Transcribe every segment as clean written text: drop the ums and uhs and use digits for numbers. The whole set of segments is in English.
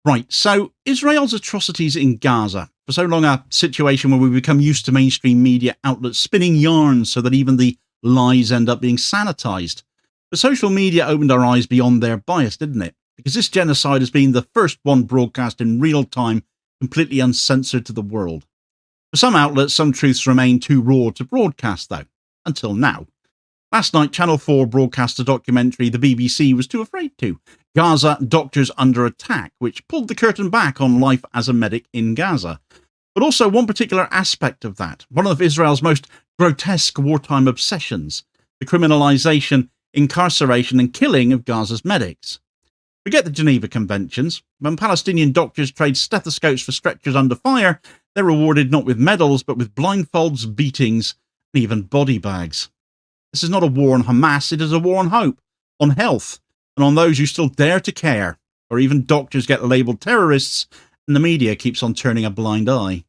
Right, so Israel's atrocities in Gaza, for so long a situation where we become used to mainstream media outlets spinning yarns so that even the lies end up being sanitized. But social media opened our eyes beyond their bias, didn't it? Because this genocide has been the first one broadcast in real time, completely uncensored to the world. For some outlets, some truths remain too raw to broadcast, though, until now. Last night, Channel 4 broadcast a documentary the BBC was too afraid to, Gaza Doctors Under Attack, which pulled the curtain back on life as a medic in Gaza. But also one particular aspect of that, one of Israel's most grotesque wartime obsessions, the criminalization, incarceration and killing of Gaza's medics. Forget the Geneva Conventions. When Palestinian doctors trade stethoscopes for stretchers under fire, they're rewarded not with medals, but with blindfolds, beatings, and even body bags. This is not a war on Hamas, it is a war on hope, on health, and on those who still dare to care, or even doctors get labelled terrorists, and the media keeps on turning a blind eye.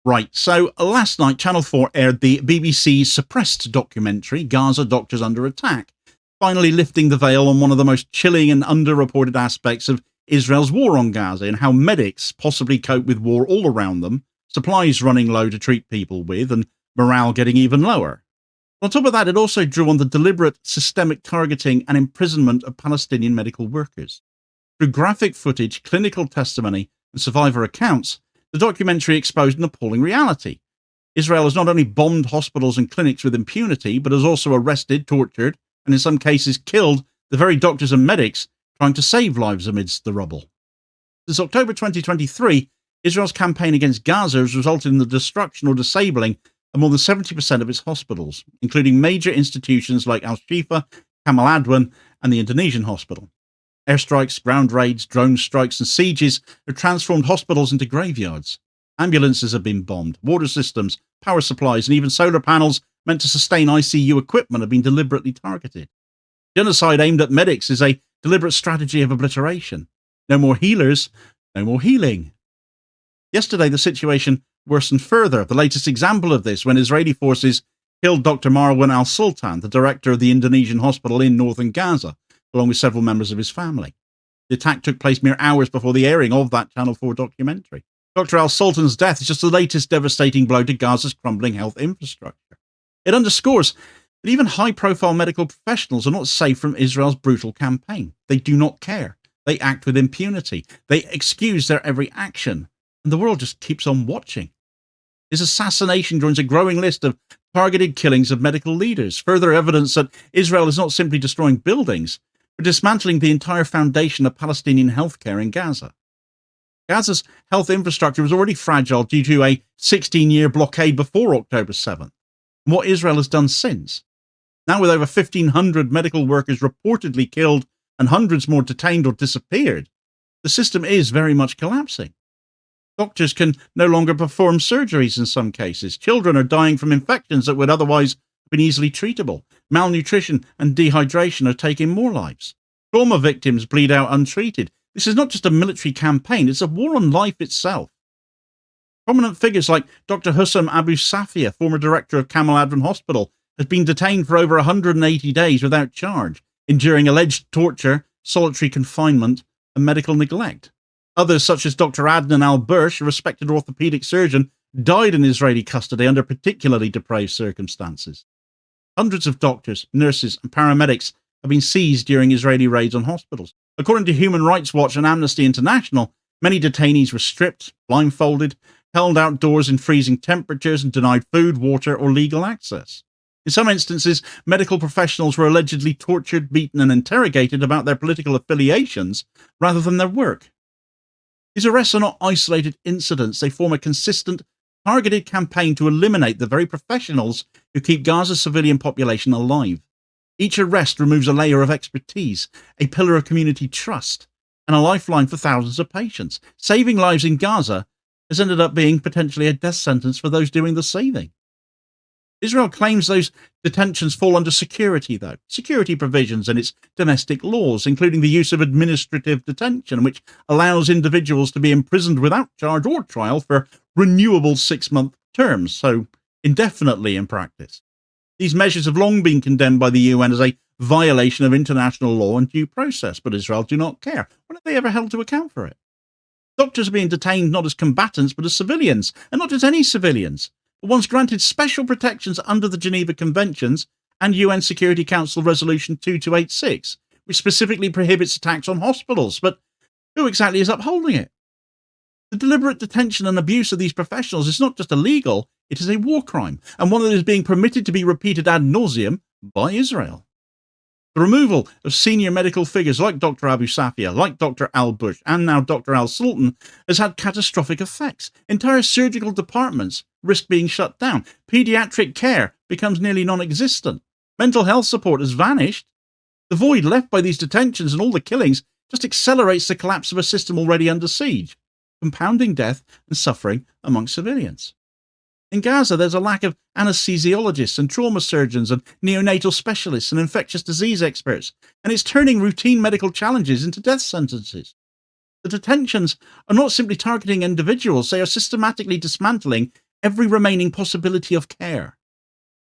Right, so last night Channel 4 aired the BBC suppressed documentary, Gaza Doctors Under Attack, finally lifting the veil on one of the most chilling and underreported aspects of Israel's war on Gaza, and how medics possibly cope with war all around them, supplies running low to treat people with, and morale getting even lower. On top of that, it also drew on the deliberate, systemic targeting and imprisonment of Palestinian medical workers. Through graphic footage, clinical testimony, and survivor accounts, the documentary exposed an appalling reality. Israel has not only bombed hospitals and clinics with impunity, but has also arrested, tortured, and in some cases killed the very doctors and medics trying to save lives amidst the rubble. Since October 2023, Israel's campaign against Gaza has resulted in the destruction or disabling of more than 70% of its hospitals, including major institutions like Al-Shifa, Kamal Adwan, and the Indonesian hospital. Airstrikes, ground raids, drone strikes, and sieges have transformed hospitals into graveyards. Ambulances have been bombed, water systems, power supplies, and even solar panels meant to sustain ICU equipment have been deliberately targeted. Genocide aimed at medics is a deliberate strategy of obliteration. No more healers, no more healing. Yesterday, the situation worsened further. The latest example of this, when Israeli forces killed Dr. Marwan al-Sultan, the director of the Indonesian hospital in northern Gaza, along with several members of his family. The attack took place mere hours before the airing of that Channel 4 documentary. Dr. al-Sultan's death is just the latest devastating blow to Gaza's crumbling health infrastructure. It underscores that even high-profile medical professionals are not safe from Israel's brutal campaign. They do not care. They act with impunity. They excuse their every action. And the world just keeps on watching. His assassination joins a growing list of targeted killings of medical leaders, further evidence that Israel is not simply destroying buildings, but dismantling the entire foundation of Palestinian healthcare in Gaza. Gaza's health infrastructure was already fragile due to a 16-year blockade before October 7th, and what Israel has done since. Now with over 1,500 medical workers reportedly killed and hundreds more detained or disappeared, the system is very much collapsing. Doctors can no longer perform surgeries in some cases. Children are dying from infections that would otherwise have been easily treatable. Malnutrition and dehydration are taking more lives. Trauma victims bleed out untreated. This is not just a military campaign, it's a war on life itself. Prominent figures like Dr. Hussam Abu Safia, former director of Kamal Adwan Hospital, has been detained for over 180 days without charge, enduring alleged torture, solitary confinement, and medical neglect. Others, such as Dr. Adnan al-Bursh, a respected orthopedic surgeon, died in Israeli custody under particularly depraved circumstances. Hundreds of doctors, nurses, and paramedics have been seized during Israeli raids on hospitals. According to Human Rights Watch and Amnesty International, many detainees were stripped, blindfolded, held outdoors in freezing temperatures, and denied food, water, or legal access. In some instances, medical professionals were allegedly tortured, beaten, and interrogated about their political affiliations rather than their work. These arrests are not isolated incidents. They form a consistent, targeted campaign to eliminate the very professionals who keep Gaza's civilian population alive. Each arrest removes a layer of expertise, a pillar of community trust, and a lifeline for thousands of patients. Saving lives in Gaza has ended up being potentially a death sentence for those doing the saving. Israel claims those detentions fall under security, though. Security provisions in its domestic laws, including the use of administrative detention, which allows individuals to be imprisoned without charge or trial for renewable 6-month terms, so indefinitely in practice. These measures have long been condemned by the UN as a violation of international law and due process, but Israel do not care. When have they ever held to account for it? Doctors are being detained not as combatants, but as civilians, and not just any civilians, but ones granted special protections under the Geneva Conventions and UN Security Council Resolution 2286, which specifically prohibits attacks on hospitals. But who exactly is upholding it? The deliberate detention and abuse of these professionals is not just illegal, it is a war crime, and one that is being permitted to be repeated ad nauseum by Israel. The removal of senior medical figures like Dr. Abu Safia, like Dr. Al-Bush, and now Dr. Al-Sultan has had catastrophic effects. Entire surgical departments risk being shut down. Pediatric care becomes nearly non-existent. Mental health support has vanished. The void left by these detentions and all the killings just accelerates the collapse of a system already under siege, compounding death and suffering among civilians. In Gaza, there's a lack of anesthesiologists and trauma surgeons and neonatal specialists and infectious disease experts, and it's turning routine medical challenges into death sentences. The detentions are not simply targeting individuals, they are systematically dismantling every remaining possibility of care.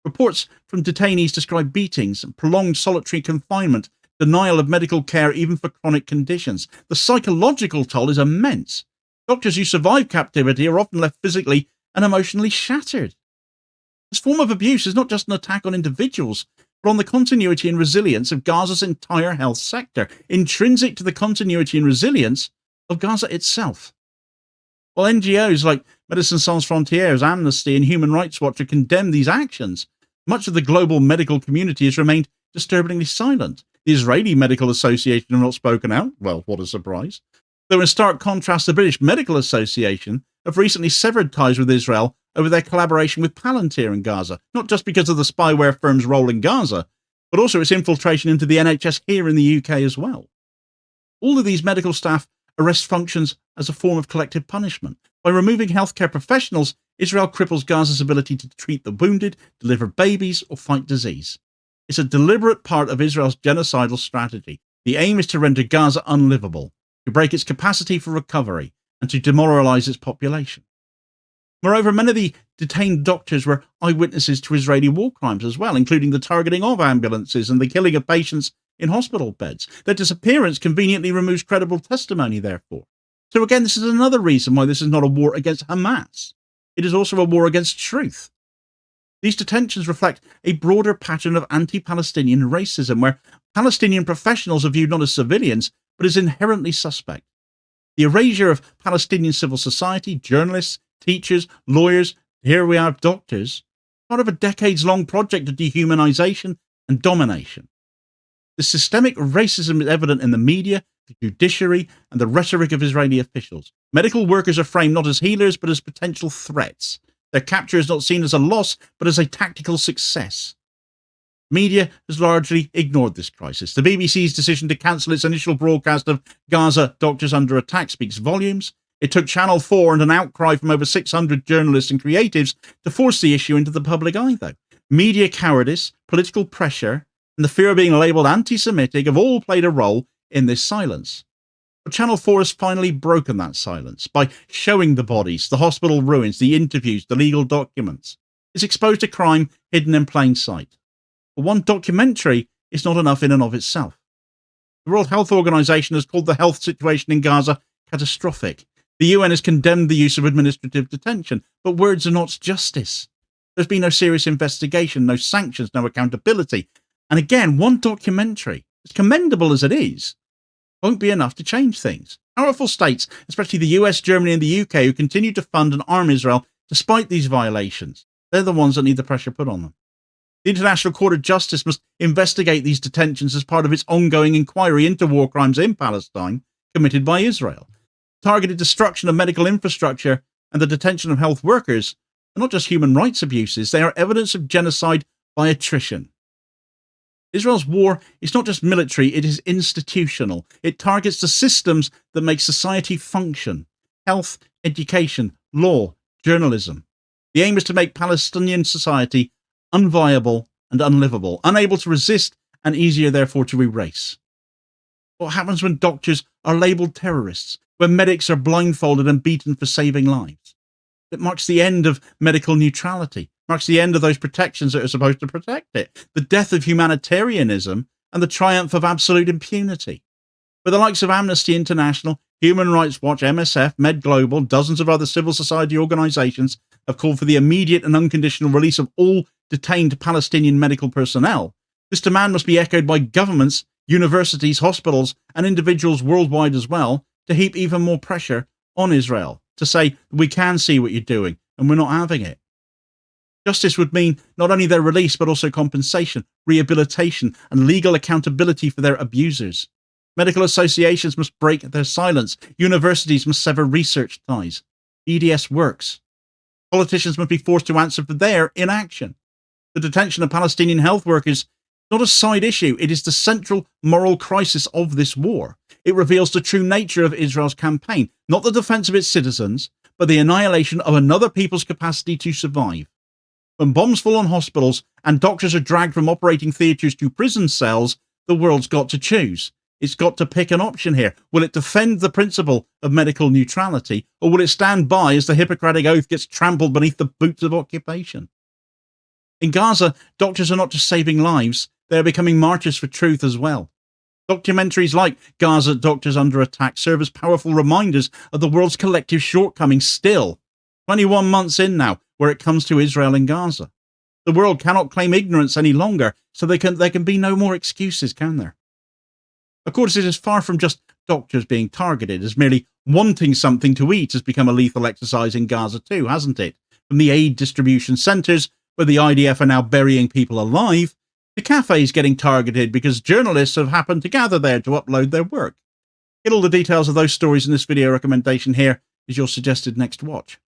Reports from detainees describe beatings, prolonged solitary confinement, denial of medical care even for chronic conditions. The psychological toll is immense. Doctors who survive captivity are often left physically and emotionally shattered. This form of abuse is not just an attack on individuals, but on the continuity and resilience of Gaza's entire health sector, intrinsic to the continuity and resilience of Gaza itself. While NGOs like Médecins Sans Frontières, Amnesty, and Human Rights Watch have condemned these actions, much of the global medical community has remained disturbingly silent. The Israeli Medical Association have not spoken out. Well, what a surprise. Though in stark contrast, the British Medical Association have recently severed ties with Israel over their collaboration with Palantir in Gaza, not just because of the spyware firm's role in Gaza, but also its infiltration into the NHS here in the UK as well. All of these medical staff arrest functions as a form of collective punishment. By removing healthcare professionals, Israel cripples Gaza's ability to treat the wounded, deliver babies, or fight disease. It's a deliberate part of Israel's genocidal strategy. The aim is to render Gaza unlivable, to break its capacity for recovery, and to demoralize its population. Moreover, many of the detained doctors were eyewitnesses to Israeli war crimes as well, including the targeting of ambulances and the killing of patients in hospital beds. Their disappearance conveniently removes credible testimony, therefore. So again, this is another reason why this is not a war against Hamas. It is also a war against truth. These detentions reflect a broader pattern of anti-Palestinian racism, where Palestinian professionals are viewed not as civilians, but as inherently suspect. The erasure of Palestinian civil society, journalists, teachers, lawyers, here we are, doctors, part of a decades-long project of dehumanization and domination. The systemic racism is evident in the media, the judiciary, and the rhetoric of Israeli officials. Medical workers are framed not as healers, but as potential threats. Their capture is not seen as a loss, but as a tactical success. Media has largely ignored this crisis. The BBC's decision to cancel its initial broadcast of Gaza Doctors Under Attack speaks volumes. It took Channel 4 and an outcry from over 600 journalists and creatives to force the issue into the public eye, though. Media cowardice, political pressure, and the fear of being labelled anti-Semitic have all played a role in this silence. But Channel 4 has finally broken that silence by showing the bodies, the hospital ruins, the interviews, the legal documents. It's exposed a crime hidden in plain sight. But one documentary is not enough in and of itself. The World Health Organization has called the health situation in Gaza catastrophic. The UN has condemned the use of administrative detention, but words are not justice. There's been no serious investigation, no sanctions, no accountability. And again, one documentary, as commendable as it is, won't be enough to change things. Powerful states, especially the US, Germany, and the UK, who continue to fund and arm Israel despite these violations, they're the ones that need the pressure put on them. The International Court of Justice must investigate these detentions as part of its ongoing inquiry into war crimes in Palestine committed by Israel. Targeted destruction of medical infrastructure and the detention of health workers are not just human rights abuses, they are evidence of genocide by attrition. Israel's war is not just military, it is institutional. It targets the systems that make society function: health, education, law, journalism. The aim is to make Palestinian society unviable and unlivable, unable to resist and easier therefore to erase. What happens when doctors are labelled terrorists, when medics are blindfolded and beaten for saving lives? It marks the end of medical neutrality, marks the end of those protections that are supposed to protect it, the death of humanitarianism and the triumph of absolute impunity. But the likes of Amnesty International, Human Rights Watch, MSF, Med Global, dozens of other civil society organizations have called for the immediate and unconditional release of all detained Palestinian medical personnel. This demand must be echoed by governments, universities, hospitals, and individuals worldwide as well, to heap even more pressure on Israel, to say, we can see what you're doing, and we're not having it. Justice would mean not only their release, but also compensation, rehabilitation, and legal accountability for their abusers. Medical associations must break their silence. Universities must sever research ties. EDS works. Politicians must be forced to answer for their inaction. The detention of Palestinian health workers is not a side issue. It is the central moral crisis of this war. It reveals the true nature of Israel's campaign, not the defense of its citizens, but the annihilation of another people's capacity to survive. When bombs fall on hospitals and doctors are dragged from operating theatres to prison cells, the world's got to choose. It's got to pick an option here. Will it defend the principle of medical neutrality, or will it stand by as the Hippocratic Oath gets trampled beneath the boots of occupation? In Gaza, doctors are not just saving lives, they are becoming martyrs for truth as well. Documentaries like Gaza Doctors Under Attack serve as powerful reminders of the world's collective shortcomings still, 21 months in now, where it comes to Israel and Gaza. The world cannot claim ignorance any longer, so there can be no more excuses, can there? Of course, it is far from just doctors being targeted, as merely wanting something to eat has become a lethal exercise in Gaza too, hasn't it? From the aid distribution centres, where the IDF are now burying people alive, to cafes getting targeted because journalists have happened to gather there to upload their work. Get all the details of those stories in this video recommendation here as your suggested next watch.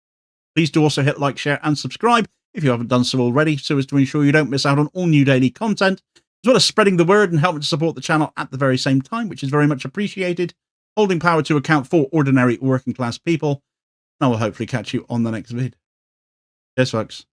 Please do also hit like, share and subscribe if you haven't done so already, so as to ensure you don't miss out on all new daily content, as well as spreading the word and helping to support the channel at the very same time, which is very much appreciated, holding power to account for ordinary working class people. And I will hopefully catch you on the next vid. Cheers, folks.